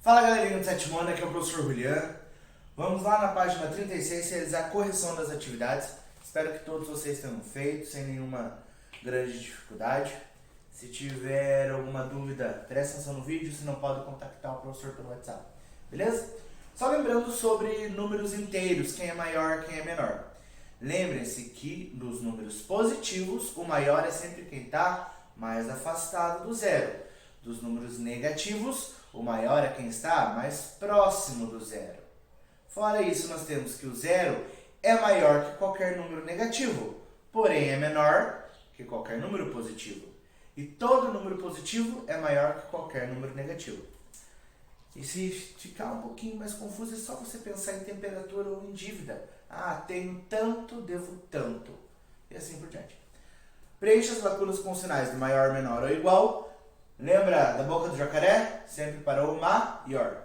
Fala galerinha do sétimo ano, aqui é o professor Julian. Vamos lá na página 36 realizar a correção das atividades. Espero que todos vocês tenham feito sem nenhuma grande dificuldade. Se tiver alguma dúvida, presta atenção no vídeo, se não pode contactar o professor pelo WhatsApp. Beleza? Só lembrando sobre números inteiros, quem é maior, quem é menor. Lembrem-se que nos números positivos, o maior é sempre quem está mais afastado do zero. Dos números negativos, o maior é quem está mais próximo do zero. Fora isso, nós temos que o zero é maior que qualquer número negativo, porém é menor que qualquer número positivo. E todo número positivo é maior que qualquer número negativo. E se ficar um pouquinho mais confuso, é só você pensar em temperatura ou em dívida. Ah, tenho tanto, devo tanto. E assim por diante. Preencha as lacunas com sinais de maior, menor ou igual. Lembra da boca do jacaré? Sempre para o maior.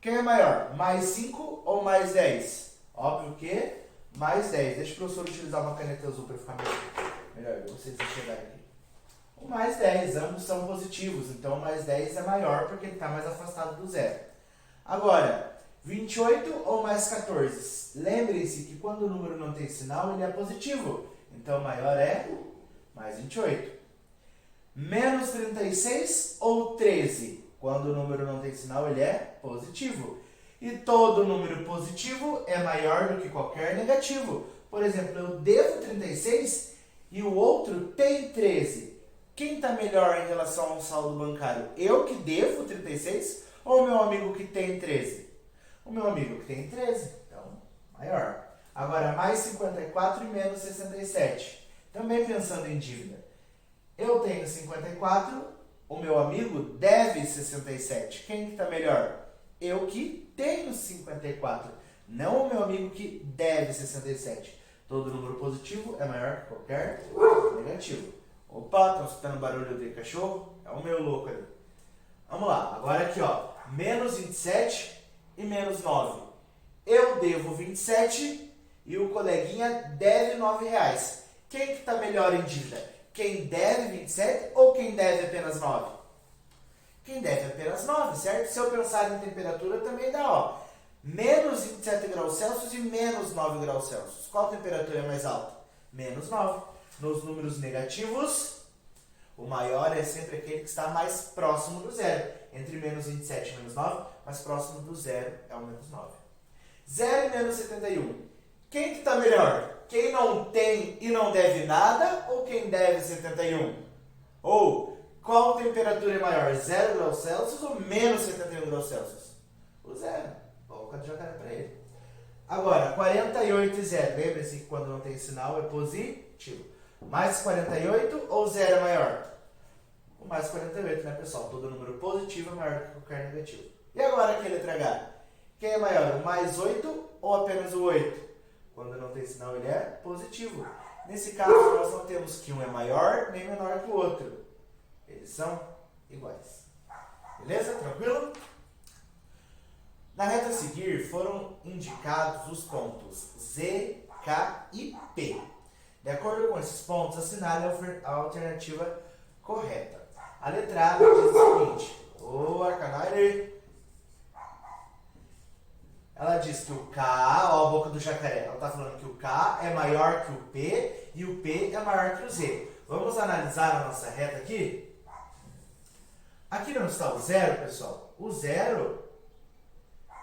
Quem é maior? Mais 5 ou mais 10? Óbvio que mais 10. Deixa o professor utilizar uma caneta azul para ficar melhor vocês enxergarem aqui. O mais 10, ambos são positivos, então o mais 10 é maior porque ele está mais afastado do zero. Agora, 28 ou mais 14? Lembrem-se que quando o número não tem sinal, ele é positivo. Então o maior é mais 28. Menos 36 ou 13? Quando o número não tem sinal, ele é positivo. E todo número positivo é maior do que qualquer negativo. Por exemplo, eu devo 36 e o outro tem 13. Quem está melhor em relação ao saldo bancário? Eu que devo 36 ou o meu amigo que tem 13? O meu amigo que tem 13, então maior. Agora, mais 54 e menos 67. Também pensando em dívida. Eu tenho 54, o meu amigo deve 67. Quem que está melhor? Eu que tenho 54, não o meu amigo que deve 67. Todo número positivo é maior que qualquer negativo. Opa, estão escutando barulho de cachorro? É o meu louco ali. Vamos lá, agora aqui ó, menos 27 e menos 9. Eu devo 27 e o coleguinha deve R$9. Quem que está melhor em dívida? Quem deve 27 ou quem deve apenas 9? Quem deve apenas 9, certo? Se eu pensar em temperatura, também dá, ó. Menos 27 graus Celsius e menos 9 graus Celsius. Qual temperatura é mais alta? Menos 9. Nos números negativos, o maior é sempre aquele que está mais próximo do zero. Entre menos 27 e menos 9, mais próximo do zero é o menos 9. 0 e menos 71. Quem que está melhor? Quem não tem e não deve nada ou quem deve 71? Ou qual temperatura é maior? 0 graus Celsius ou menos 71 graus Celsius? O zero. Boca de jacaré para ele. Agora, 48 e 0. Lembre-se que quando não tem sinal é positivo. Mais 48 ou 0 é maior? O mais 48, né, pessoal? Todo número positivo é maior do que qualquer negativo. E agora aqui a letra H? Quem é maior? O mais 8 ou apenas o 8? Quando não tem sinal, ele é positivo. Nesse caso, nós não temos que um é maior nem menor que o outro. Eles são iguais. Beleza? Tranquilo? Na reta a seguir, foram indicados os pontos Z, K e P. De acordo com esses pontos, assinale a alternativa correta. A letra A diz o seguinte. Boa, canalha! Ela diz que o K, ó a boca do jacaré, ela está falando que o K é maior que o P e o P é maior que o Z. Vamos analisar a nossa reta aqui? Aqui não está o zero, pessoal. O zero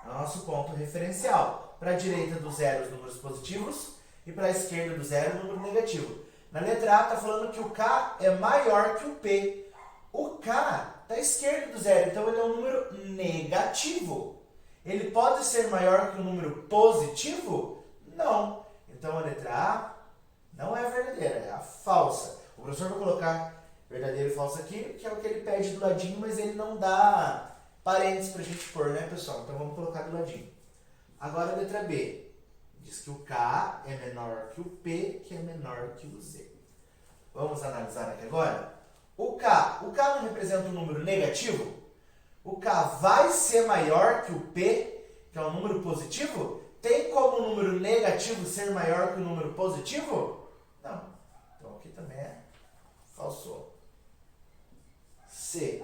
é o nosso ponto referencial. Para a direita do zero, os números positivos e para a esquerda do zero, o número negativo. Na letra A está falando que o K é maior que o P. O K está à esquerda do zero, então ele é um número negativo. Ele pode ser maior que um número positivo? Não. Então a letra A não é a verdadeira, é a falsa. O professor vai colocar verdadeiro e falso aqui, que é o que ele pede do ladinho, mas ele não dá parênteses para a gente pôr, né, pessoal? Então vamos colocar do ladinho. Agora a letra B. Diz que o K é menor que o P, que é menor que o Z. Vamos analisar aqui agora? O K não representa um número negativo? O K vai ser maior que o P, que é um número positivo? Tem como um número negativo ser maior que um número positivo? Não. Então aqui também é falso. C.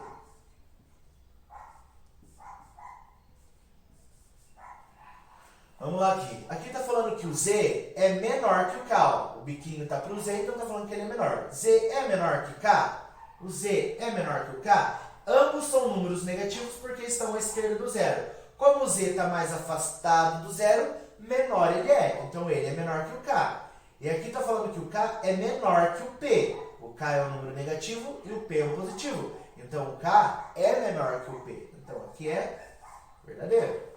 Vamos lá aqui. Aqui está falando que o Z é menor que o K. Ó. O biquinho está para o Z, então está falando que ele é menor. Z é menor que K? O Z é menor que o K? Ambos são números negativos porque estão à esquerda do zero. Como o Z está mais afastado do zero, menor ele é. Então ele é menor que o K. E aqui está falando que o K é menor que o P. O K é um número negativo e o P é um positivo. Então o K é menor que o P. Então aqui é verdadeiro.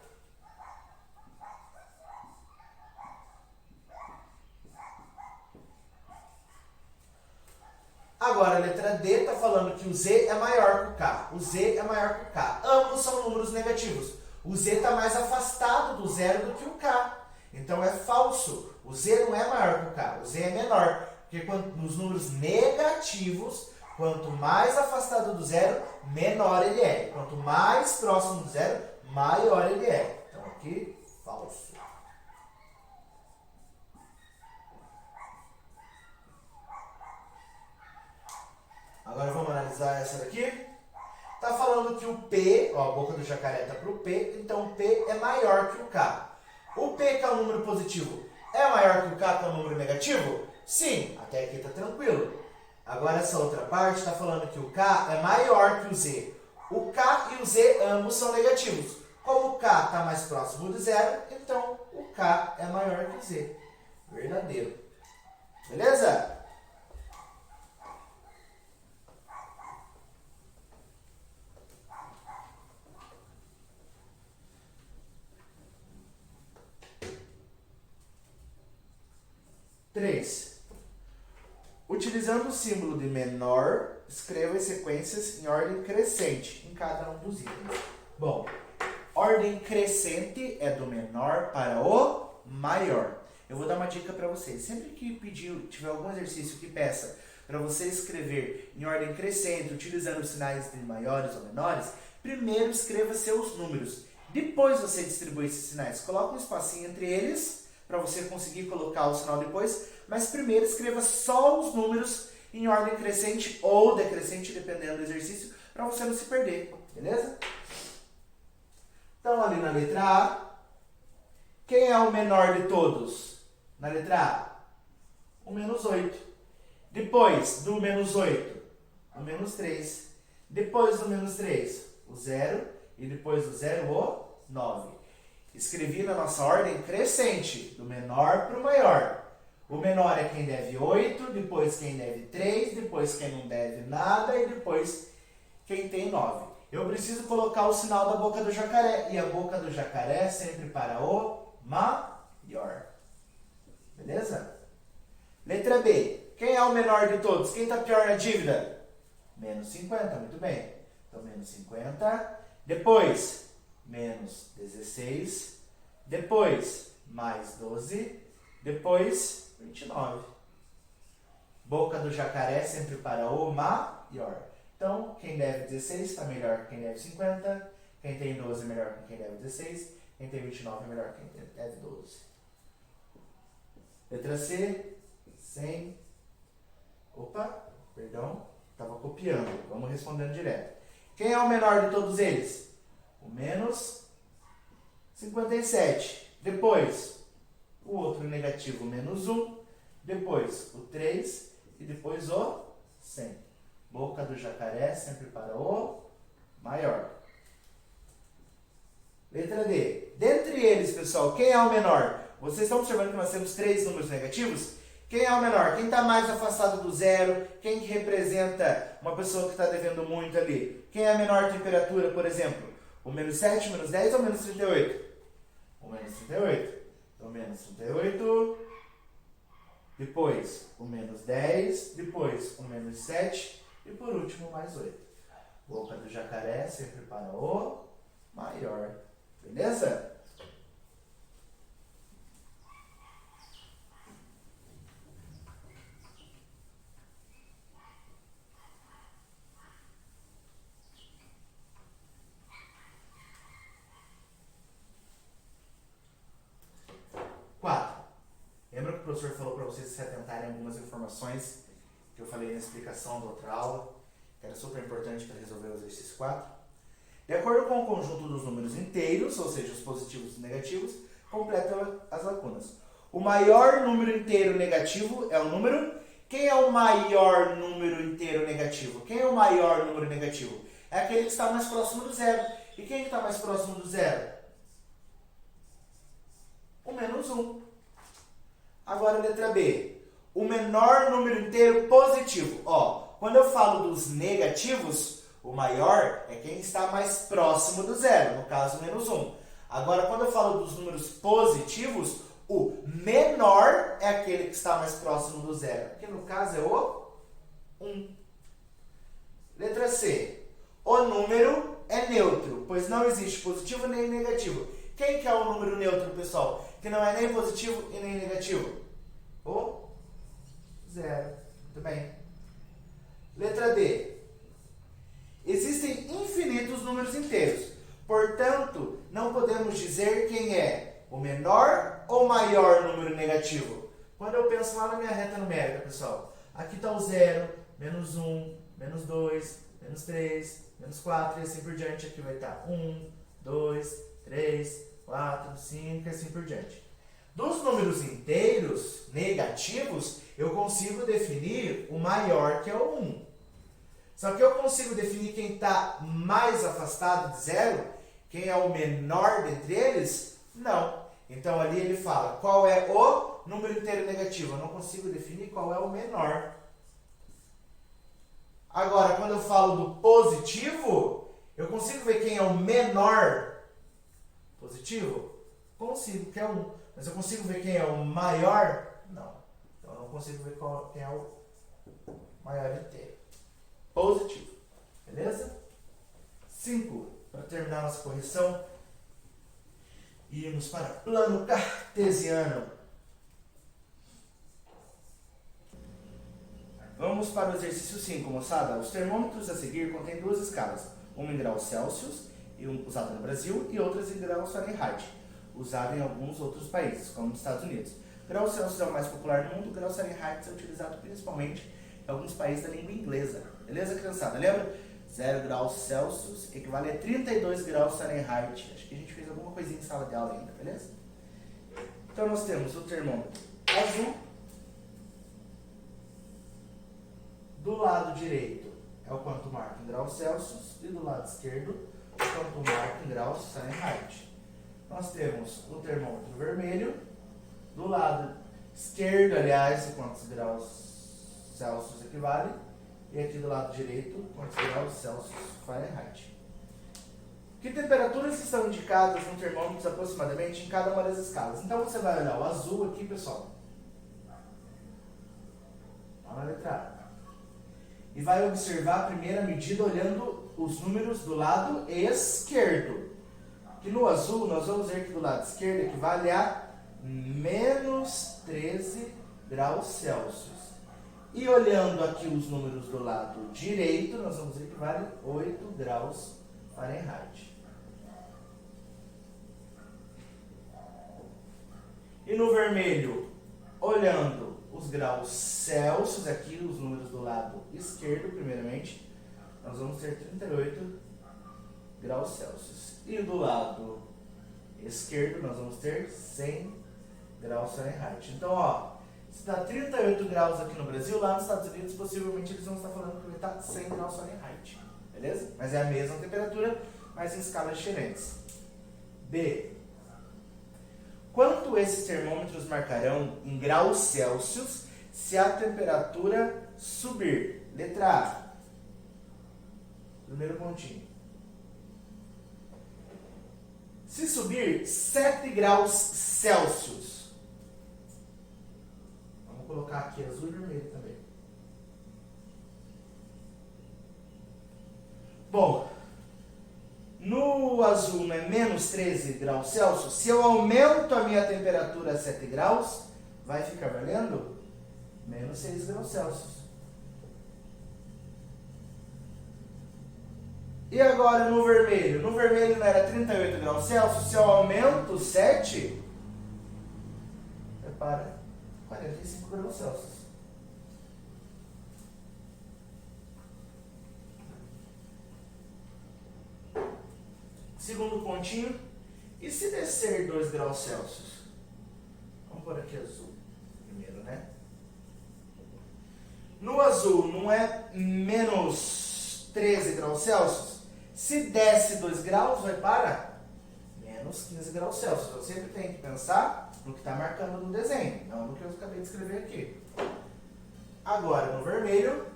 Agora a letra D está falando que o Z é maior que o K. O Z é maior que o K. Ambos são números negativos. O Z está mais afastado do zero do que o K. Então é falso. O Z não é maior que o K. O Z é menor. Porque nos números negativos, quanto mais afastado do zero, menor ele é. Quanto mais próximo do zero, maior ele é. Então aqui, falso. Agora vamos analisar essa daqui. Está falando que o P, ó, a boca do jacaré está para o P, então o P é maior que o K. O P, que é um número positivo, é maior que o K, que é um número negativo? Sim, até aqui está tranquilo. Agora essa outra parte está falando que o K é maior que o Z. O K e o Z ambos são negativos. Como o K está mais próximo do zero, então o K é maior que o Z. Verdadeiro. Beleza? Três. Utilizando o símbolo de menor, escreva as sequências em ordem crescente em cada um dos itens. Bom, ordem crescente é do menor para o maior. Eu vou dar uma dica para vocês. Sempre que tiver algum exercício que peça para você escrever em ordem crescente, utilizando os sinais de maiores ou menores, primeiro escreva seus números. Depois você distribui esses sinais. Coloque um espacinho entre eles para você conseguir colocar o sinal depois, mas primeiro escreva só os números em ordem crescente ou decrescente, dependendo do exercício, para você não se perder, beleza? Então, ali na letra A, quem é o menor de todos? Na letra A, o menos 8. Depois do menos 8, o menos 3. Depois do menos 3, o 0. E depois do 0, o 9. Escrevi na nossa ordem crescente, do menor para o maior. O menor é quem deve 8, depois quem deve 3, depois quem não deve nada e depois quem tem 9. Eu preciso colocar o sinal da boca do jacaré. E a boca do jacaré é sempre para o maior. Beleza? Letra B. Quem é o menor de todos? Quem está pior na dívida? Menos 50, muito bem. Então, menos 50. Depois, menos 16. Depois, mais 12. Depois, 29. Boca do jacaré sempre para o maior. Então, quem deve 16 está melhor que quem deve 50. Quem tem 12 é melhor que quem deve 16. Quem tem 29 é melhor que quem deve 12. Letra C, 100. Opa, perdão, estava copiando. Vamos respondendo direto. Quem é o menor de todos eles? O menos 57. Depois, o outro negativo, menos 1. Depois, o 3. E depois o 100. Boca do jacaré sempre para o maior. Letra D. Dentre eles, pessoal, quem é o menor? Vocês estão observando que nós temos 3 números negativos? Quem é o menor? Quem está mais afastado do zero? Quem que representa uma pessoa que está devendo muito ali? Quem é a menor temperatura, por exemplo? O menos 7, o menos 10 ou o menos 38? O menos 38. Então, menos 38. Depois, o menos 10. Depois, o menos 7. E por último, mais 8. Boca do jacaré sempre para o maior. Beleza? Lembra que o professor falou para vocês se atentarem a algumas informações que eu falei na explicação da outra aula, que era super importante para resolver o exercício 4? De acordo com o conjunto dos números inteiros, ou seja, os positivos e os negativos, completa as lacunas. O maior número inteiro negativo é o número... Quem é o maior número inteiro negativo? Quem é o maior número negativo? É aquele que está mais próximo do zero. E quem está mais próximo do zero? O menos 1. Agora, letra B. O menor número inteiro positivo. Ó, quando eu falo dos negativos, o maior é quem está mais próximo do zero. No caso, menos 1. Agora, quando eu falo dos números positivos, o menor é aquele que está mais próximo do zero. Que no caso é o 1. Letra C. O número é neutro, pois não existe positivo nem negativo. Quem que é o número neutro, pessoal? Que não é nem positivo e nem negativo? O zero. Muito bem. Letra D. Existem infinitos números inteiros. Portanto, não podemos dizer quem é o menor ou maior número negativo. Quando eu penso lá na minha reta numérica, pessoal, aqui está o 0, menos 1, menos 2, menos 3, menos 4 e assim por diante. Aqui vai estar 1, 2, 3, 4, 5 e assim por diante. Dos números inteiros negativos, eu consigo definir o maior, que é o 1. Só que eu consigo definir quem está mais afastado de zero, quem é o menor dentre eles? Não. Então ali ele fala qual é o número inteiro negativo. Eu não consigo definir qual é o menor. Agora, quando eu falo do positivo, eu consigo ver quem é o menor positivo? Consigo, que é 1. Mas eu consigo ver quem é o maior? Não. Então eu não consigo ver quem é o maior inteiro. Positivo. Beleza? 5. Para terminar nossa correção, irmos para plano cartesiano. Vamos para o exercício 5, moçada. Os termômetros a seguir contêm duas escalas. Uma em graus Celsius, usada no Brasil, e outras em graus Fahrenheit, usada em alguns outros países, como nos Estados Unidos. Grau Celsius é o mais popular no mundo, o grau Fahrenheit é utilizado principalmente em alguns países da língua inglesa. Beleza, criançada? Lembra? 0 graus Celsius equivale a 32 graus Fahrenheit. Acho que a gente fez alguma coisinha em sala de aula ainda, beleza? Então nós temos o termômetro azul. Do lado direito é o quanto marca em graus Celsius e do lado esquerdo o quanto marca em graus Fahrenheit. Nós temos o termômetro vermelho. Do lado esquerdo, aliás, quantos graus Celsius equivale. E aqui do lado direito, quantos graus Celsius Fahrenheit. Que temperaturas estão indicadas no termômetro aproximadamente em cada uma das escalas? Então você vai olhar o azul aqui, pessoal. Olha na letra A. E vai observar a primeira medida olhando os números do lado esquerdo. Que no azul, nós vamos ver que do lado esquerdo equivale a menos 13 graus Celsius. E olhando aqui os números do lado direito, nós vamos ver que vale 8 graus Fahrenheit. E no vermelho, olhando os graus Celsius, aqui os números do lado esquerdo, primeiramente, nós vamos ter 38 graus Celsius. E do lado esquerdo, nós vamos ter 100 graus Fahrenheit. Então, ó, se está 38 graus aqui no Brasil, lá nos Estados Unidos, possivelmente eles vão estar falando que vai estar 100 graus Fahrenheit. Beleza? Mas é a mesma temperatura, mas em escalas diferentes. B. Quanto esses termômetros marcarão em graus Celsius se a temperatura subir? Letra A. Primeiro pontinho. Se subir 7 graus Celsius. Vamos colocar aqui azul e vermelho também. Bom, no azul não é menos 13 graus Celsius. Se eu aumento a minha temperatura a 7 graus, vai ficar valendo menos 6 graus Celsius. E agora no vermelho? No vermelho não era 38 graus Celsius. Se eu aumento 7, é para 45 graus Celsius. Segundo pontinho, E se descer 2 graus Celsius? Vamos pôr aqui azul primeiro, né? No azul não é menos 13 graus Celsius? Se desce 2 graus, vai para menos 15 graus Celsius. Eu sempre tenho que pensar no que está marcando no desenho, não no que eu acabei de escrever aqui. Agora, no vermelho,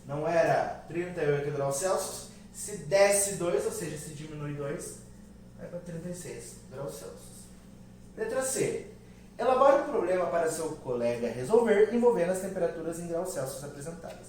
não era 38 graus Celsius. Se desce 2, ou seja, se diminui 2, vai para 36 graus Celsius. Letra C. Elabore um problema para seu colega resolver envolvendo as temperaturas em graus Celsius apresentadas.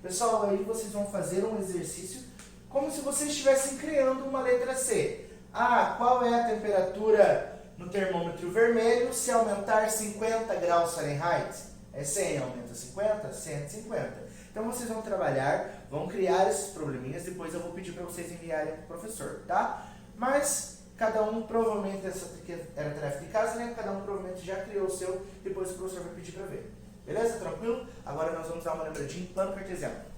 Pessoal, aí vocês vão fazer um exercício como se vocês estivessem criando uma letra C. Ah, qual é a temperatura no termômetro vermelho se aumentar 50 graus Fahrenheit? É 100, aumenta 50, 150. Então vocês vão trabalhar, vão criar esses probleminhas, depois eu vou pedir para vocês enviarem para o professor, tá? Mas cada um provavelmente, essa aqui era tarefa de casa, né? Cada um provavelmente já criou o seu, depois o professor vai pedir para ver. Beleza? Tranquilo? Agora nós vamos dar uma lembradinha em plano cartesiano.